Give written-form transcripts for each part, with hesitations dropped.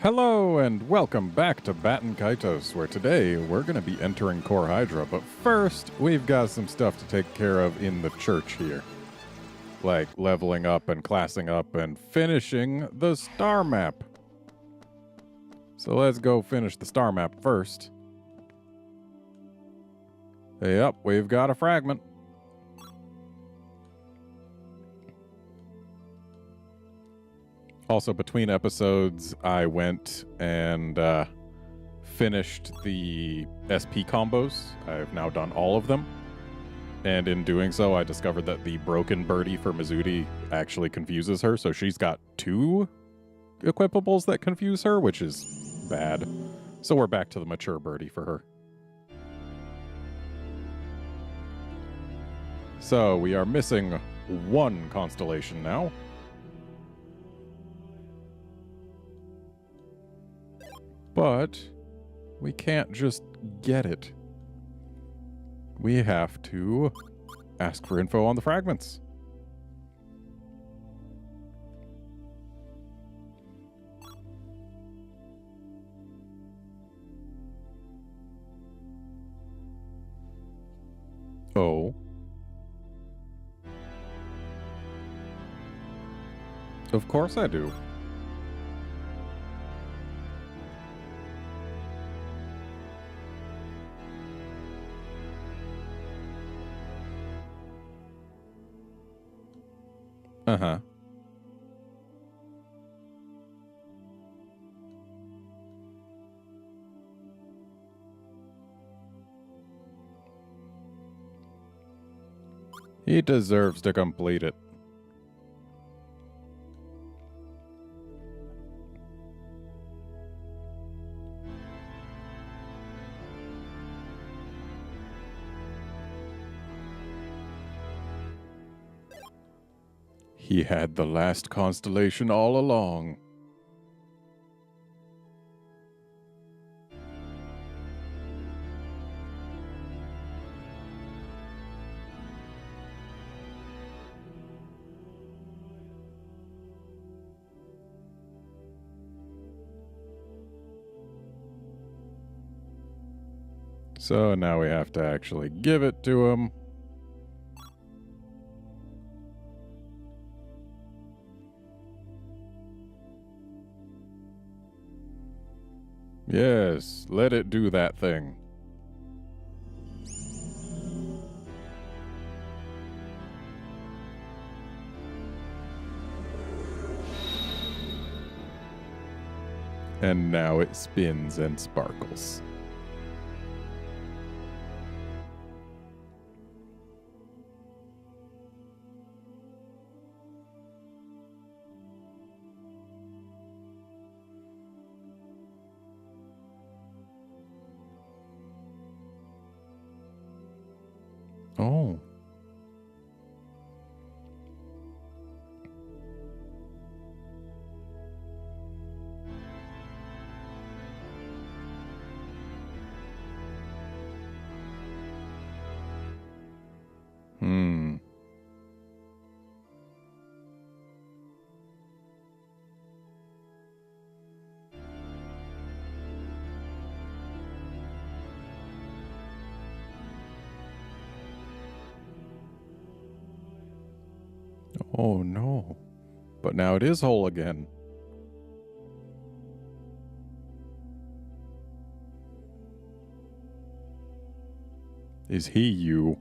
Hello and welcome back to Baten Kaitos, where today we're going to be entering Core Hydra, but first we've got some stuff to take care of in the church here. Like leveling up and classing up and finishing the star map. So let's go finish the star map first. Yep, we've got a fragment. Also, between episodes, I went and finished the SP combos. I've now done all of them. And in doing so, I discovered that the broken birdie for Mizuti actually confuses her. So she's got two equipables that confuse her, which is bad. So we're back to the mature birdie for her. So we are missing one constellation now. But we can't just get it. We have to ask for info on the fragments. Oh. Of course I do. Uh-huh. He deserves to complete it. He had the last constellation all along. So now we have to actually give it to him. Yes, let it do that thing. And now it spins and sparkles. Oh. Hmm. Oh no. But now it is whole again. Is he you?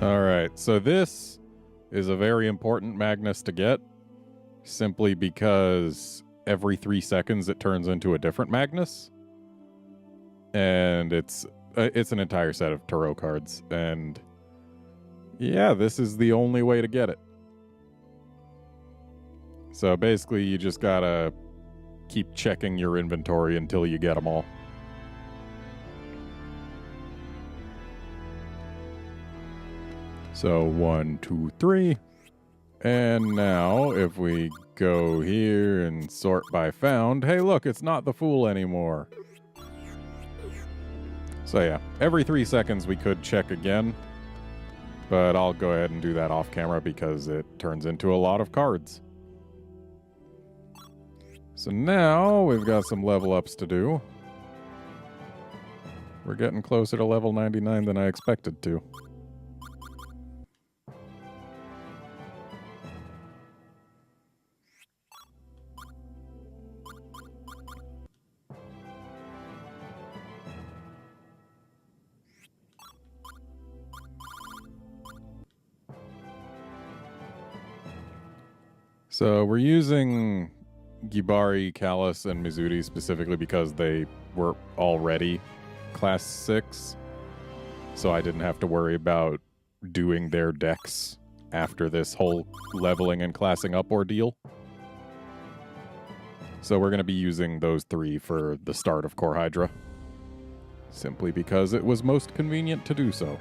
All right, so this is a very important Magnus to get, simply because every 3 seconds it turns into a different Magnus, and it's an entire set of tarot cards, and yeah, this is the only way to get it. So basically, you just gotta keep checking your inventory until you get them all. So 1, 2, 3. And now if we go here and sort by found, hey look, it's not the Fool anymore. So yeah, every 3 seconds we could check again, but I'll go ahead and do that off camera because it turns into a lot of cards. So now we've got some level ups to do. We're getting closer to level 99 than I expected to. So we're using Gibari, Callus, and Mizuti specifically because they were already class 6. So I didn't have to worry about doing their decks after this whole leveling and classing up ordeal. So we're going to be using those 3 for the start of Core Hydra. Simply because it was most convenient to do so.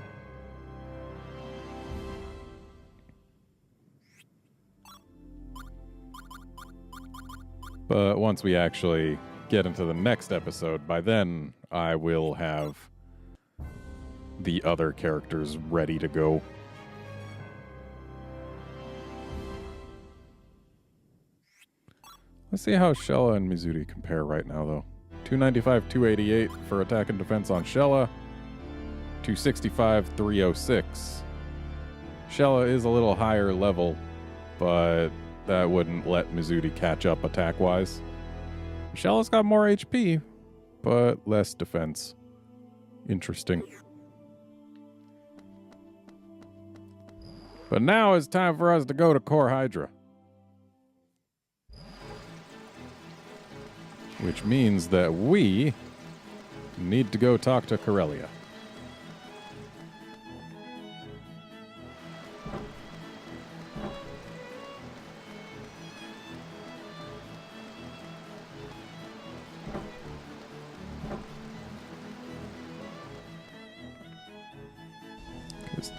But once we actually get into the next episode, by then I will have the other characters ready to go. Let's see how Shella and Mizuti compare right now, though. 295, 288 for attack and defense on Shella. 265, 306. Shella is a little higher level, but that wouldn't let Mizuti catch up attack-wise. Shella's got more HP, but less defense. Interesting. But now it's time for us to go to Core Hydra. Which means that we need to go talk to Corellia.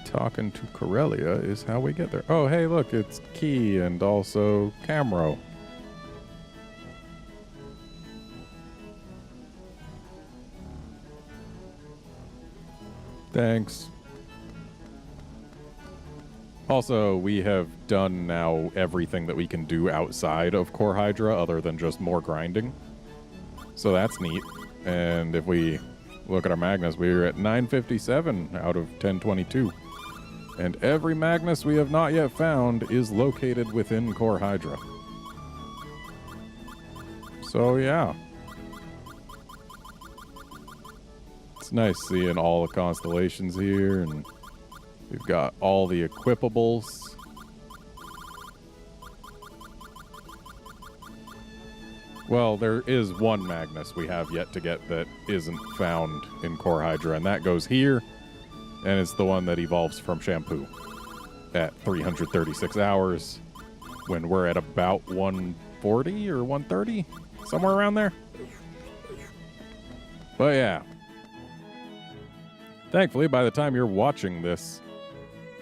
Talking to Corellia is how we get there. Oh, hey, look, it's Key and also Camro. Thanks. Also, we have done now everything that we can do outside of Core Hydra other than just more grinding. So that's neat. And if we look at our Magnus, we're at 957 out of 1022. And every Magnus we have not yet found is located within Core Hydra. So yeah. It's nice seeing all the constellations here, and we've got all the equipables. Well, there is one Magnus we have yet to get that isn't found in Core Hydra, and that goes here. And it's the one that evolves from Shampoo at 336 hours when we're at about 140 or 130, somewhere around there. But yeah. Thankfully, by the time you're watching this,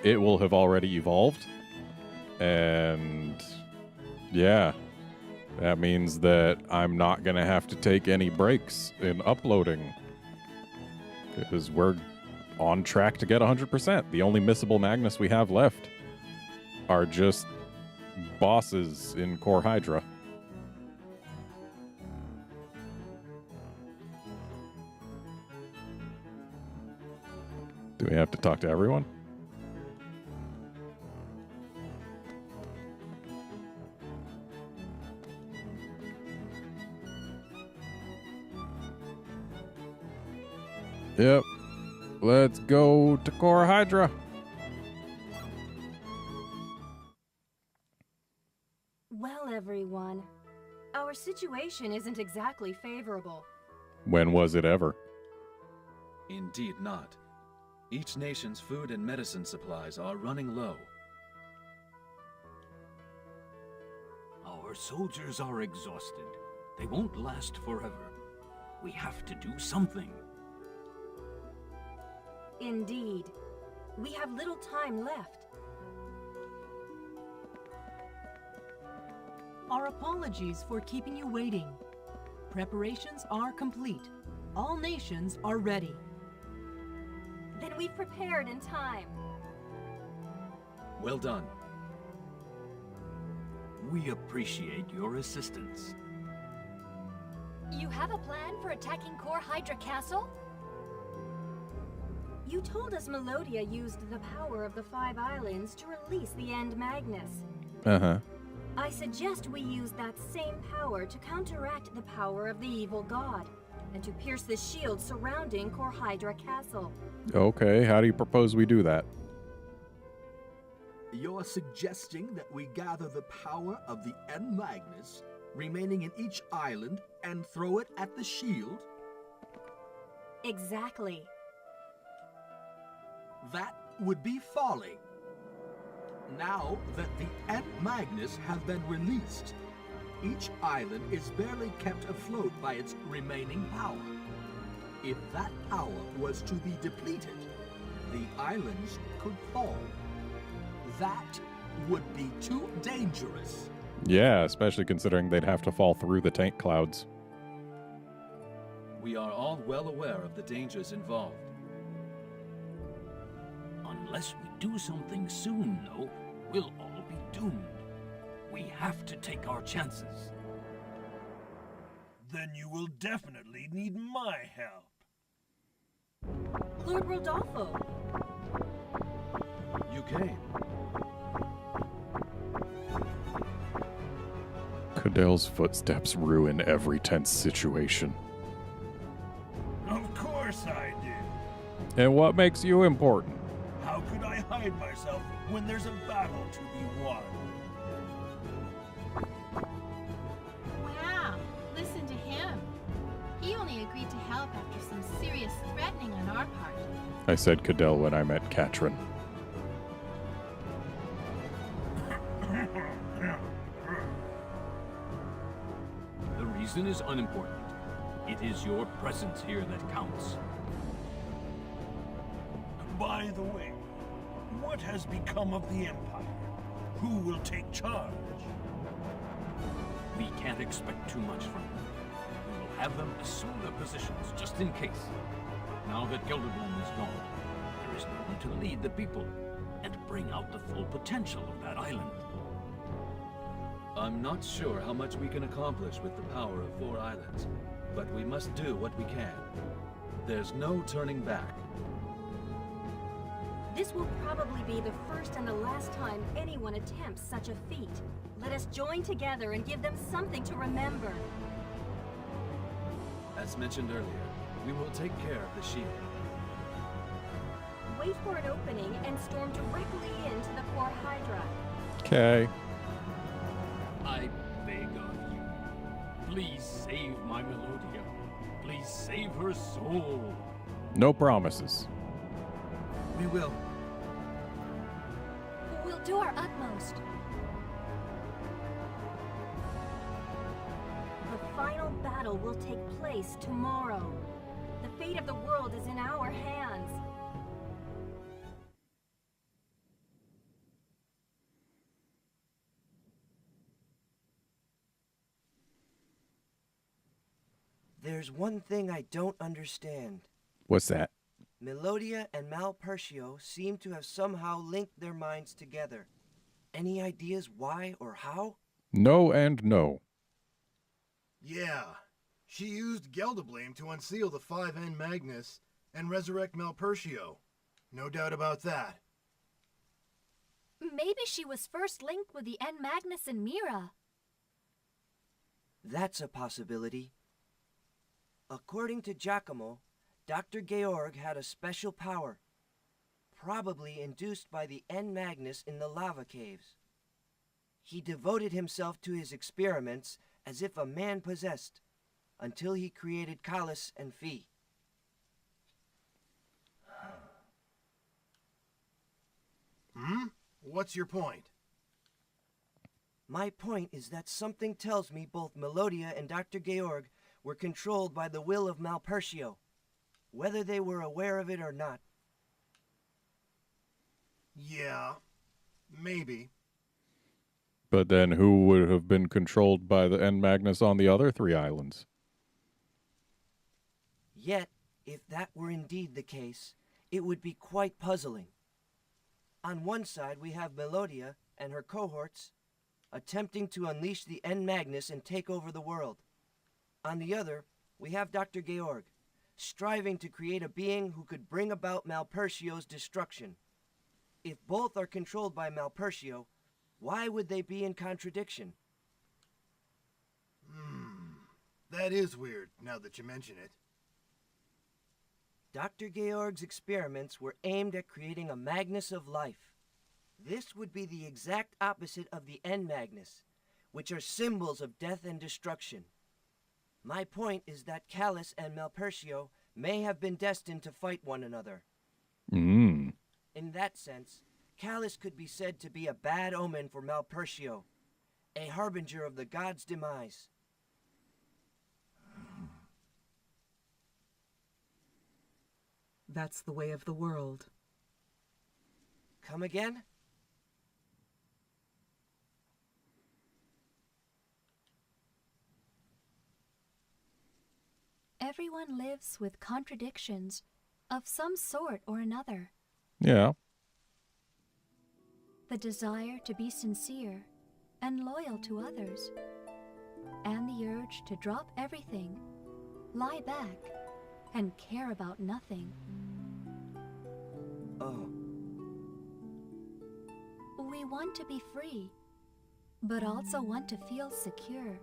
it will have already evolved. And yeah, that means that I'm not going to have to take any breaks in uploading because we're on track to get 100%. The only missable Magnus we have left are just bosses in Core Hydra. Do we have to talk to everyone? Yep. Let's go to Core Hydra. Well, everyone, our situation isn't exactly favorable. When was it ever? Indeed not. Each nation's food and medicine supplies are running low. Our soldiers are exhausted. They won't last forever. We have to do something. Indeed. We have little time left. Our apologies for keeping you waiting. Preparations are complete. All nations are ready. Then we've prepared in time. Well done. We appreciate your assistance. You have a plan for attacking Core Hydra Castle? You told us Melodia used the power of the 5 islands to release the End Magnus. Uh-huh. I suggest we use that same power to counteract the power of the evil god, and to pierce the shield surrounding Core Hydra Castle. Okay, how do you propose we do that? You're suggesting that we gather the power of the End Magnus remaining in each island and throw it at the shield? Exactly. That would be folly. Now that the End Magnus have been released, each island is barely kept afloat by its remaining power. If that power was to be depleted, the islands could fall. That would be too dangerous. Yeah, especially considering they'd have to fall through the tank clouds. We are all well aware of the dangers involved. Unless we do something soon, though, we'll all be doomed. We have to take our chances. Then you will definitely need my help. Lord Rodolfo! You came. Cadell's footsteps ruin every tense situation. Of course I did. And what makes you important? How could I hide myself when there's a battle to be won? Wow, listen to him. He only agreed to help after some serious threatening on our part. I said Cadell when I met Katrin. The reason is unimportant. It is your presence here that counts. By the way, what has become of the Empire? Who will take charge? We can't expect too much from them. We will have them assume their positions just in case. Now that Gelderblom is gone, there is no one to lead the people and bring out the full potential of that island. I'm not sure how much we can accomplish with the power of 4 islands, but we must do what we can. There's no turning back. This will probably be the first and the last time anyone attempts such a feat. Let us join together and give them something to remember. As mentioned earlier, we will take care of the shield. Wait for an opening and storm directly into the Core Hydra. Okay. I beg of you, please save my Melodia. Please save her soul. No promises. We will. We'll do our utmost. The final battle will take place tomorrow. The fate of the world is in our hands. There's one thing I don't understand. What's that? Melodia and Malpertio seem to have somehow linked their minds together. Any ideas why or how? No and no. Yeah. She used Gelderblame to unseal the 5N Magnus and resurrect Malpertio. No doubt about that. Maybe she was first linked with the End Magnus and Mira. That's a possibility. According to Giacomo, Dr. Georg had a special power, probably induced by the End Magnus in the lava caves. He devoted himself to his experiments as if a man possessed, until he created Kalis and Fi. What's your point? My point is that something tells me both Melodia and Dr. Georg were controlled by the will of Malpertio, whether they were aware of it or not. Yeah, maybe. But then who would have been controlled by the End Magnus on the other 3 islands? Yet, if that were indeed the case, it would be quite puzzling. On one side, we have Melodia and her cohorts attempting to unleash the End Magnus and take over the world. On the other, we have Dr. Georg, striving to create a being who could bring about Malpertio's destruction. If both are controlled by Malpertio, why would they be in contradiction? That is weird, now that you mention it. Dr. Georg's experiments were aimed at creating a Magnus of life. This would be the exact opposite of the End Magnus, which are symbols of death and destruction. My point is that Callus and Malpertio may have been destined to fight one another. In that sense, Callus could be said to be a bad omen for Malpertio, a harbinger of the god's demise. That's the way of the world. Come again? Everyone lives with contradictions of some sort or another. Yeah. The desire to be sincere and loyal to others, and the urge to drop everything, lie back, and care about nothing. Oh. We want to be free, but also want to feel secure.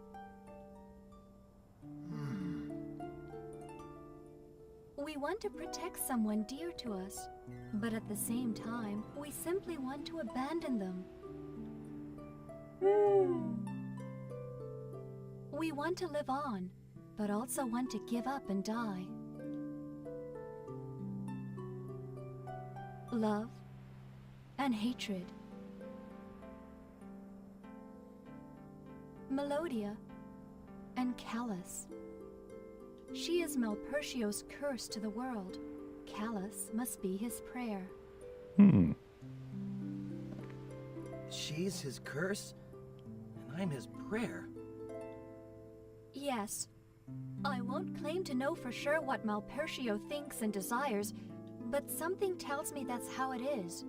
We want to protect someone dear to us, but at the same time, we simply want to abandon them. We want to live on, but also want to give up and die. Love and hatred. Melodia and Callus. She is Malpertio's curse to the world. Callus must be his prayer. She's his curse, and I'm his prayer. Yes. I won't claim to know for sure what Malpertio thinks and desires, but something tells me that's how it is.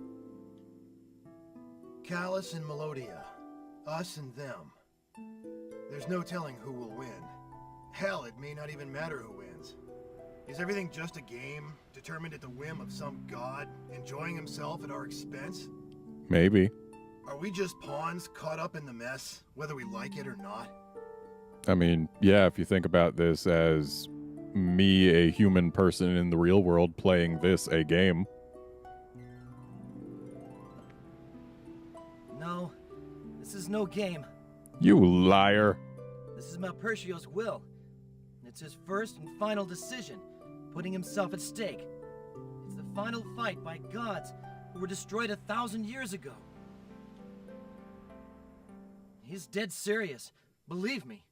Callus and Melodia. Us and them. There's no telling who will win. Hell, it may not even matter who wins. Is everything just a game, determined at the whim of some god, enjoying himself at our expense? Maybe. Are we just pawns caught up in the mess, whether we like it or not? I mean, yeah, if you think about this as me, a human person in the real world, playing this, a game. No, this is no game. You liar. This is Malpertio's will. It's his first and final decision, putting himself at stake. It's the final fight by gods who were destroyed 1,000 years ago. He's dead serious, believe me.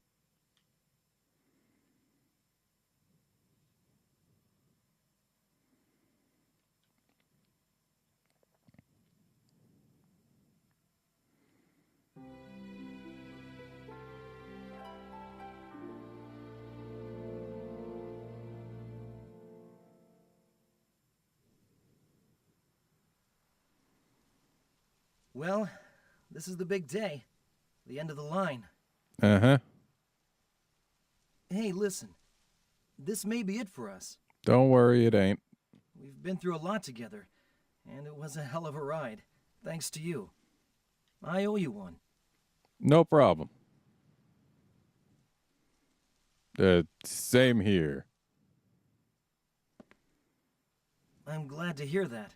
Well, this is the big day. The end of the line. Uh-huh. Hey, listen. This may be it for us. Don't worry, it ain't. We've been through a lot together, and it was a hell of a ride, thanks to you. I owe you one. No problem. Same here. I'm glad to hear that.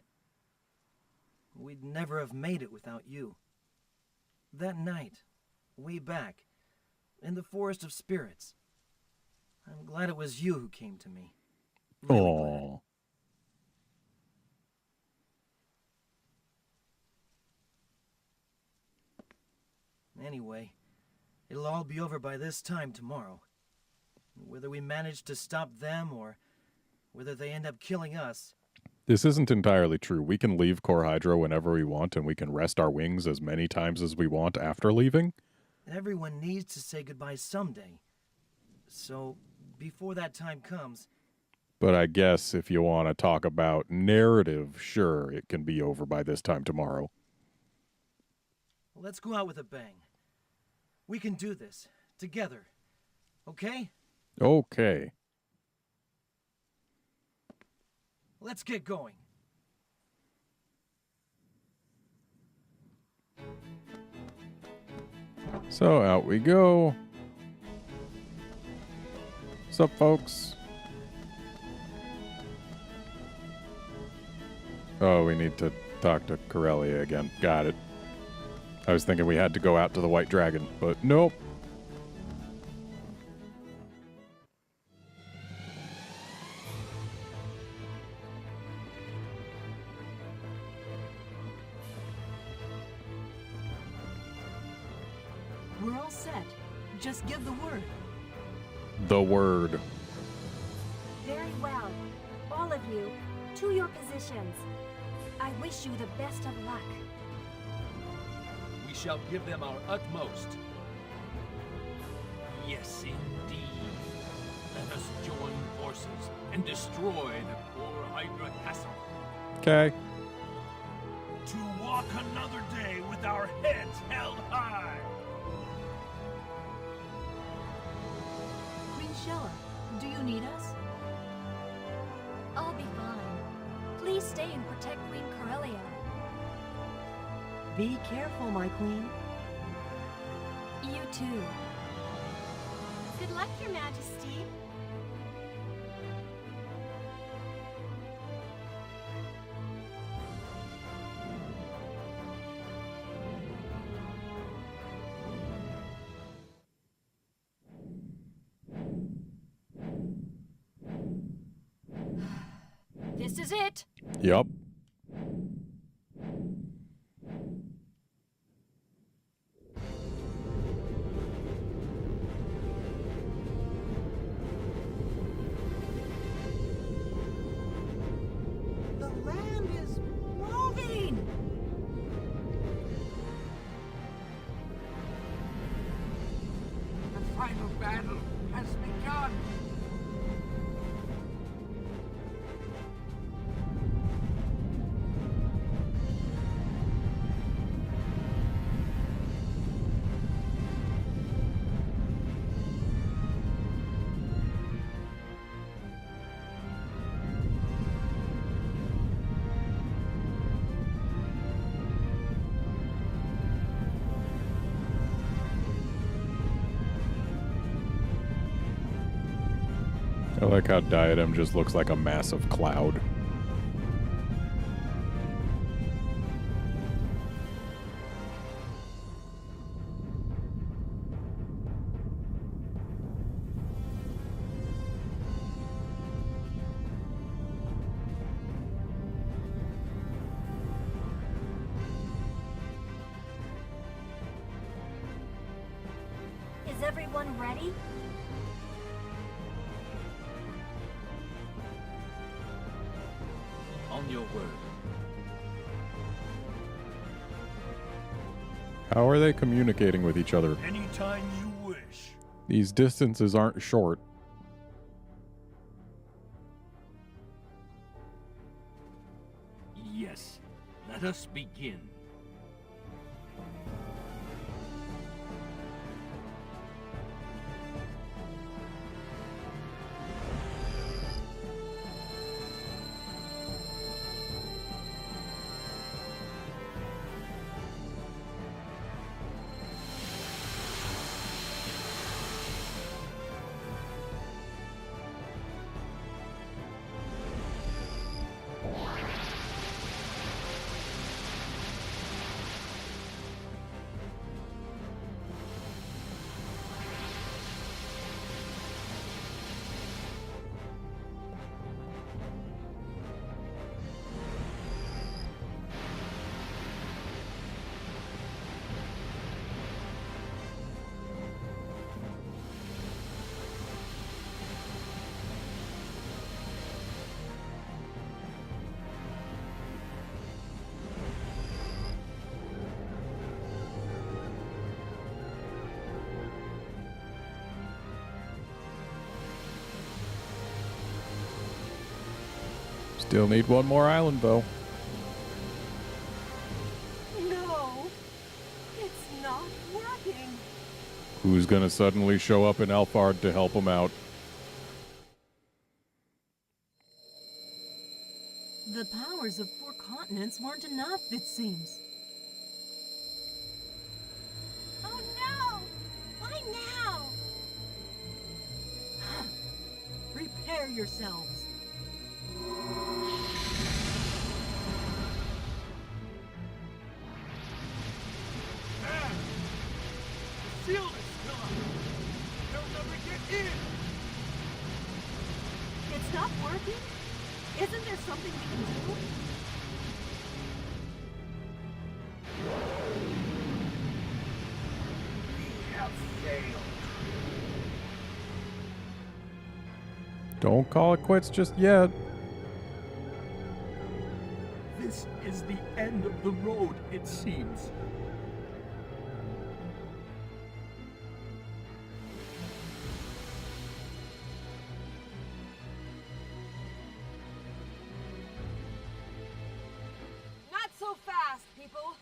We'd never have made it without you. That night, way back, in the Forest of Spirits, I'm glad it was you who came to me. Really Aww. glad. Anyway, it'll all be over by this time tomorrow. Whether we manage to stop them or whether they end up killing us, This isn't entirely true. We can leave Core Hydro whenever we want, and we can rest our wings as many times as we want after leaving. Everyone needs to say goodbye someday. So, before that time comes... But I guess if you want to talk about narrative, sure, it can be over by this time tomorrow. Let's go out with a bang. We can do this, together. Okay? Okay. Let's get going. So out we go. What's up, folks? Oh, we need to talk to Corellia again. Got it. I was thinking we had to go out to the White Dragon, but nope. We're all set. Just give the word. The word. Very well. All of you, to your positions. I wish you the best of luck. We shall give them our utmost. Yes, indeed. Let us join forces and destroy the Core Hydra Castle. Okay. To walk another day with our heads held high. Queen Shella, do you need us? I'll be fine. Please stay and protect Queen Corellia. Be careful, my queen. You too. Good luck, Your Majesty. This is it. Yup. The land is moving! The final battle has begun. I like how Diadem just looks like a massive cloud. Is everyone ready? On your word. How are they communicating with each other? Anytime you wish. These distances aren't short. Yes, let us begin. Still need one more island, though. No! It's not working! Who's gonna suddenly show up in Alphard to help him out? The powers of 4 continents weren't enough, it seems. Oh no! Why now? Prepare yourselves. The shield is still up. They'll never get in. It's not working? Isn't there something we can do? We have failed. Don't call it quits just yet. This is the end of the road, it seems. Not so fast, people!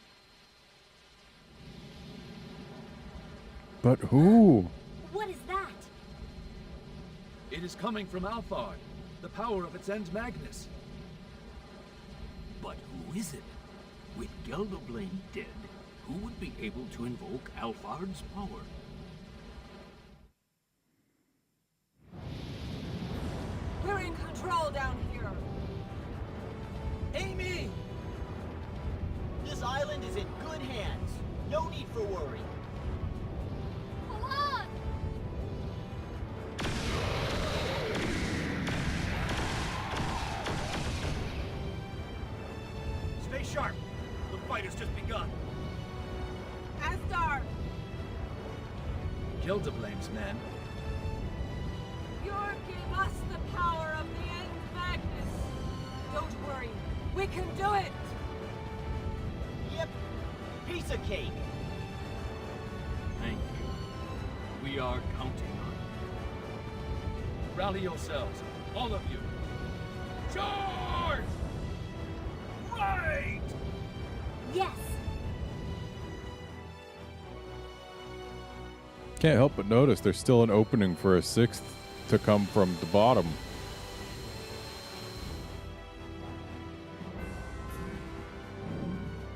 But who? What is that? It is coming from Alphard, the power of its end Magnus. But who is it? With Geldoblane dead, who would be able to invoke Alphard's power? We're in control down here! Amy! This island is in good hands. No need for worry. Hold on! Stay sharp. The fight has just begun. Astar! Gildeblame's men. You're give us the power of the end Magnus! Don't worry, we can do it! Yep. Piece of cake. Thank you. We are counting on you. Rally yourselves, all of you. Charge! Right! Yes! Can't help but notice there's still an opening for a 6th to come from the bottom.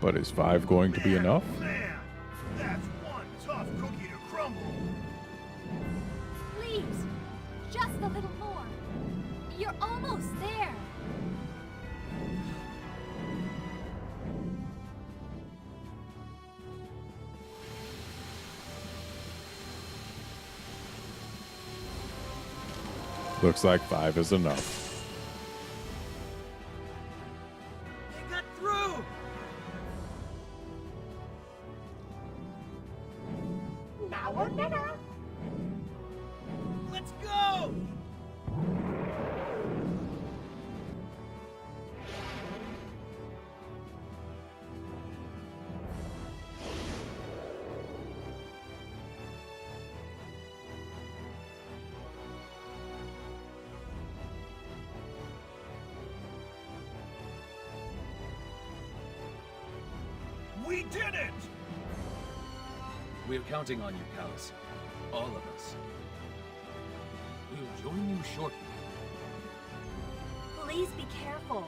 But is 5 going to be enough? Man, that's one tough cookie to crumble. Please! Just a little more! You're almost there! Looks like 5 is enough. They got through! Now or never! Let's go! We did it! We're counting on you, Callus. All of us. We'll join you shortly. Please be careful.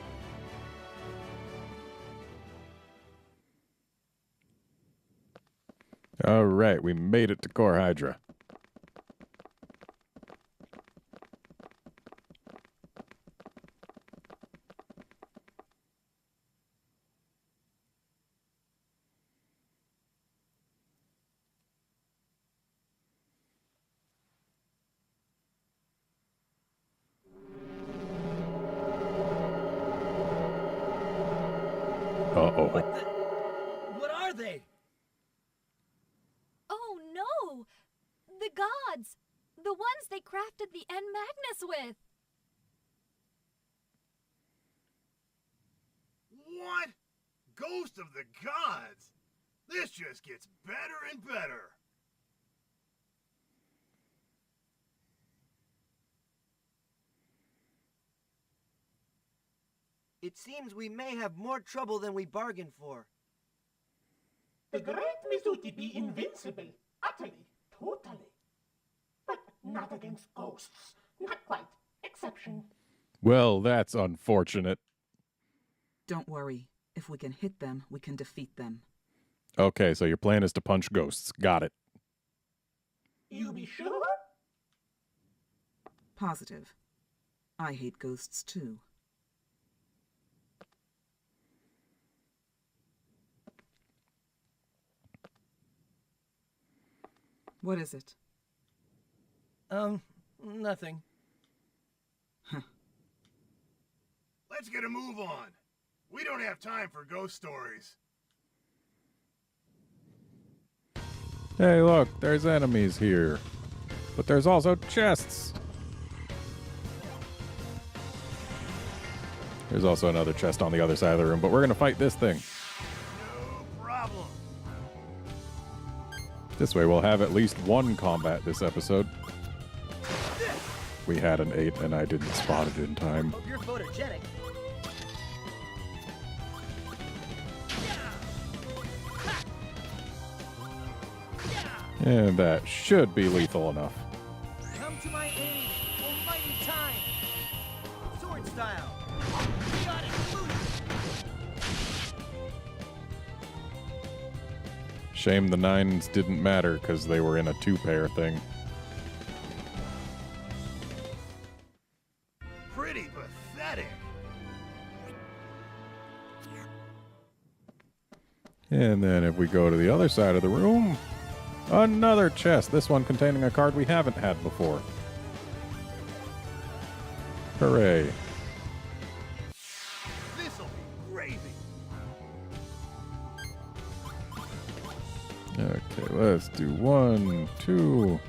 All right, we made it to Core Hydra. Uh-oh. What are they? Oh no! The gods! The ones they crafted the End Magnus with! What? Ghost of the gods? This just gets better and better. It seems we may have more trouble than we bargained for. The great Mizuti be invincible, utterly, totally. But not against ghosts. Not quite. Exception. Well, that's unfortunate. Don't worry. If we can hit them, we can defeat them. Okay, so your plan is to punch ghosts. Got it. You be sure? Positive. I hate ghosts too. What is it? Nothing. Let's get a move on. We don't have time for ghost stories. Hey, look, there's enemies here. But there's also chests. There's also another chest on the other side of the room, but we're gonna fight this thing. No problem. This way we'll have at least one combat this episode. We had an 8 and I didn't spot it in time. Hope you're photogenic. And that should be lethal enough. Come to my aid, almighty time. Sword style. Chaotic illusion. Shame the 9s didn't matter because they were in a 2-pair thing. Pretty pathetic. And then if we go to the other side of the room, another chest. This one containing a card we haven't had before. Hooray. This'll be gravy. Okay, let's do 1, 2,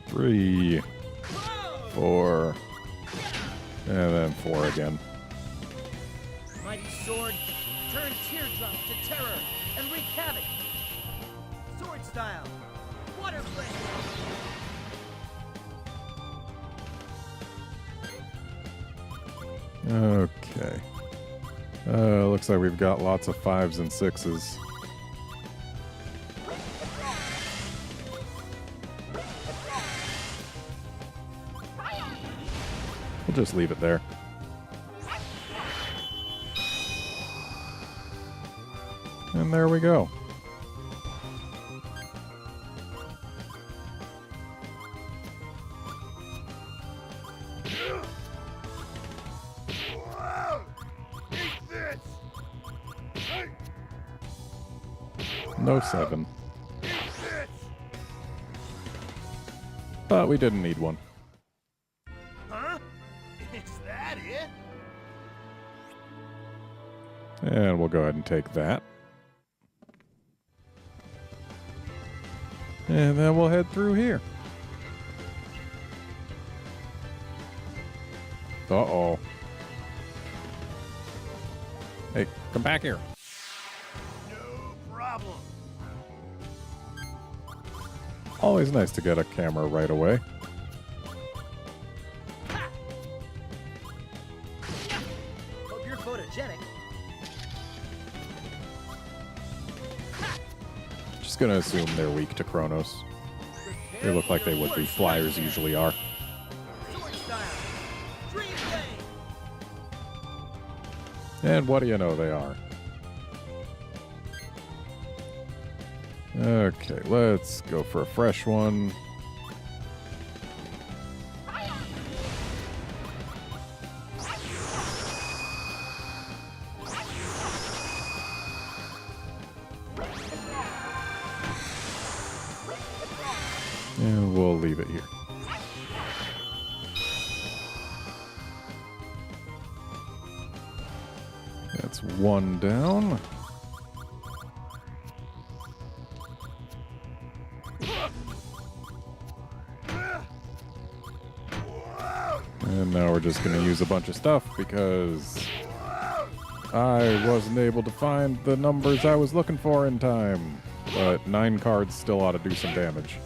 3, 4, and then 4 again. Mighty sword, turn teardrops to terror and wreak havoc. Sword style, water flame. Okay. Looks like we've got lots of 5s and 6s. We'll just leave it there. And there we go. No 7. But we didn't need one. Huh? Is that it? And we'll go ahead and take that. And then we'll head through here. Uh-oh. Hey, come back here. No problem. Always nice to get a camera right away. Hope you're photogenic. Just gonna assume they're weak to Chronos. They look like they would be. Flyers usually are. Sword style, dream blade. And what do you know, they are. Okay, let's go for a fresh one. And we'll leave it here. That's one down. And now we're just going to use a bunch of stuff because I wasn't able to find the numbers I was looking for in time. But 9 cards still ought to do some damage.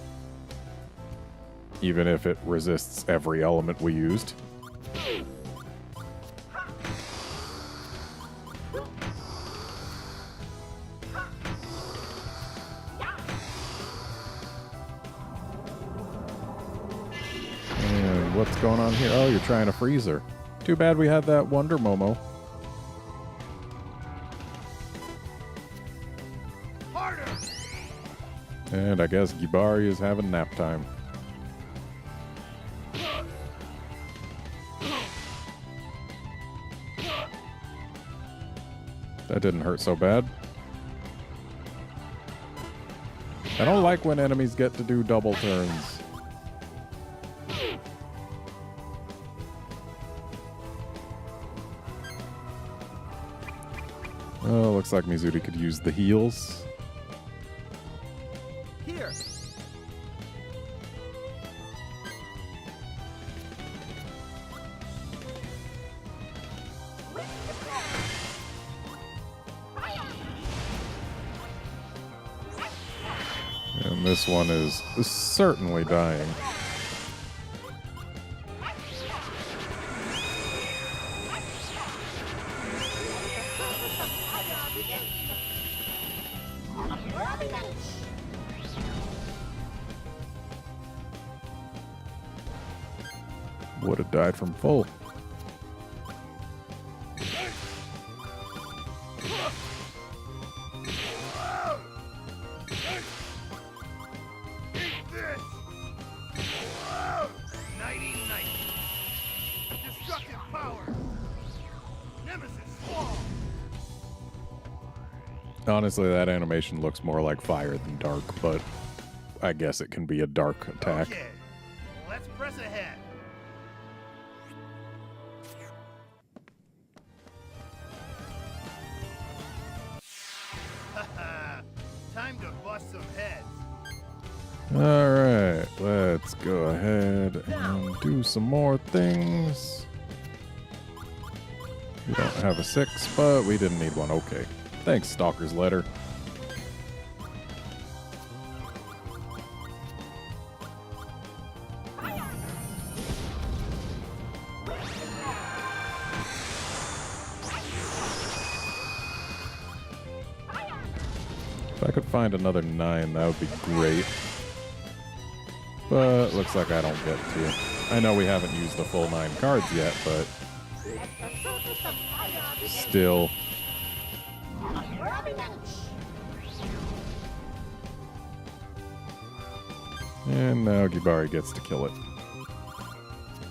Even if it resists every element we used. What's going on here? Oh, you're trying to freeze her. Too bad we had that Wonder Momo. Harder! And I guess Gibari is having nap time. That didn't hurt so bad. I don't like when enemies get to do double turns. Oh, looks like Mizuti could use the heals. Here. And this one is certainly dying. Would have died from full. Honestly, that animation looks more like fire than dark, but I guess it can be a dark attack. Okay, let's press ahead. Time to bust some heads. Alright, let's go ahead and do some more things. We don't have a 6, but we didn't need one. Okay. Thanks, Stalker's Letter. If I could find another 9, that would be great. But looks like I don't get to. I know we haven't used the full 9 cards yet, but still. And now Gibari gets to kill it.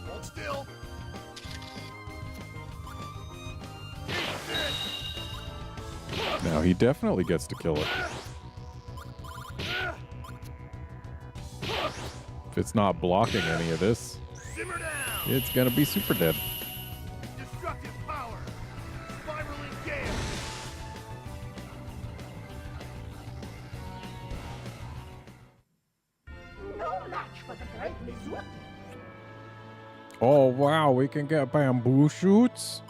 Hold still. Now he definitely gets to kill it. If it's not blocking any of this, it's gonna be super dead. Destructive power. Spiraling gale. No match for the great Mizuti. Oh wow, we can get bamboo shoots?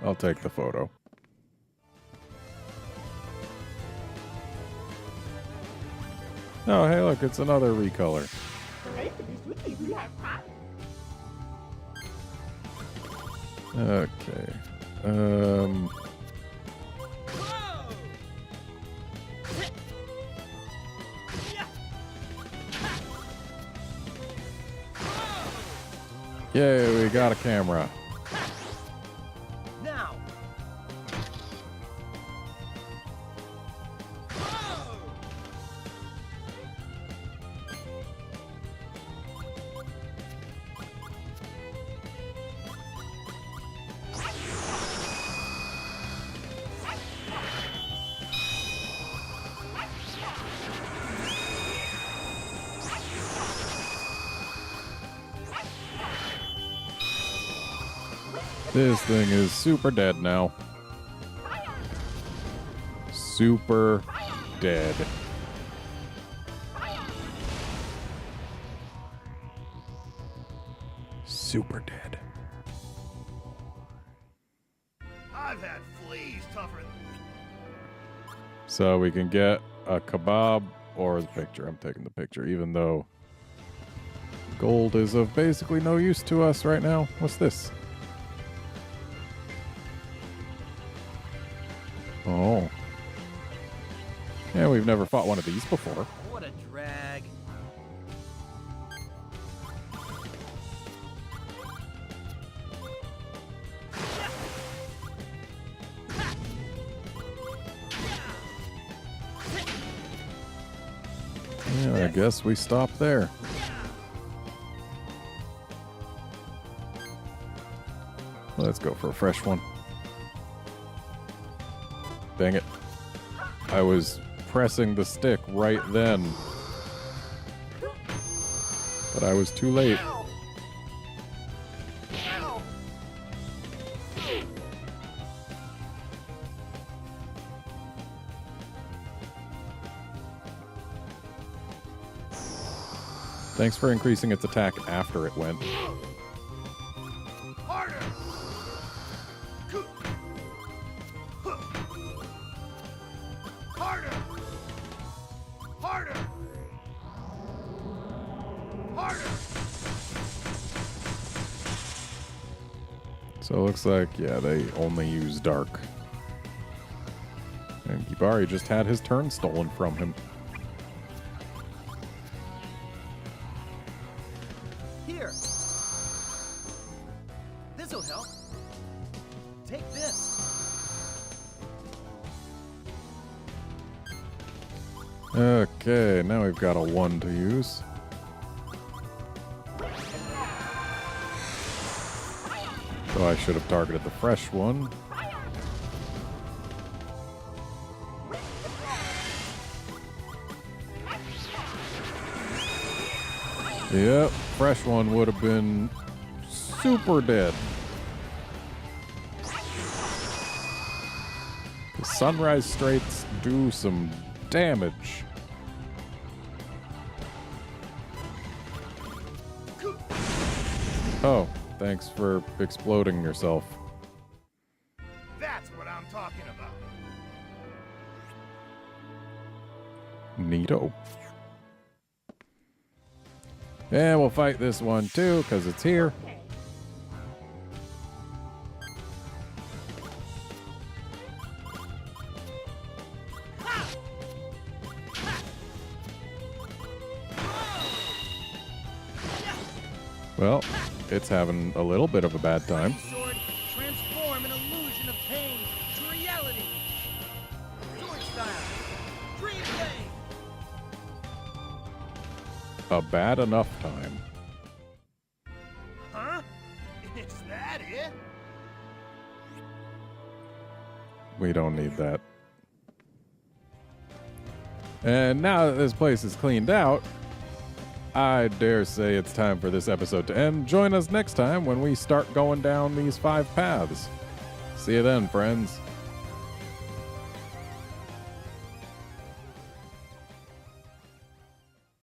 I'll take the photo. Oh, hey, look, it's another recolor. Great Mizuti will have fun. Okay. Yay, we got a camera. Now. This thing is super dead now. Super dead. Super dead. I've had fleas tougher than... So we can get a kebab or the picture. I'm taking the picture, even though gold is of basically no use to us right now. What's this? Oh. Yeah, we've never fought one of these before. What a drag. I guess we stop there. Let's go for a fresh one. Dang it. I was pressing the stick right then. But I was too late. Thanks for increasing its attack after it went. Harder! Harder! Harder! Harder! So it looks like, yeah, they only use dark. And Gibari just had his turn stolen from him. Here. This'll help. Take this. Okay, now we've got a 1 to use. So I should have targeted the fresh one. Yep, fresh one would have been super dead. The Sunrise Straits do some damage. Oh, thanks for exploding yourself. That's what I'm talking about. Neato. And we'll fight this one too, because it's here. Well, it's having a little bit of a bad time. Sword, transform an illusion of pain to reality. Sword style. Dream blade. A bad enough time. Huh? Is that it? We don't need that. And now that this place is cleaned out, I dare say it's time for this episode to end. Join us next time when we start going down these 5 paths. See you then, friends.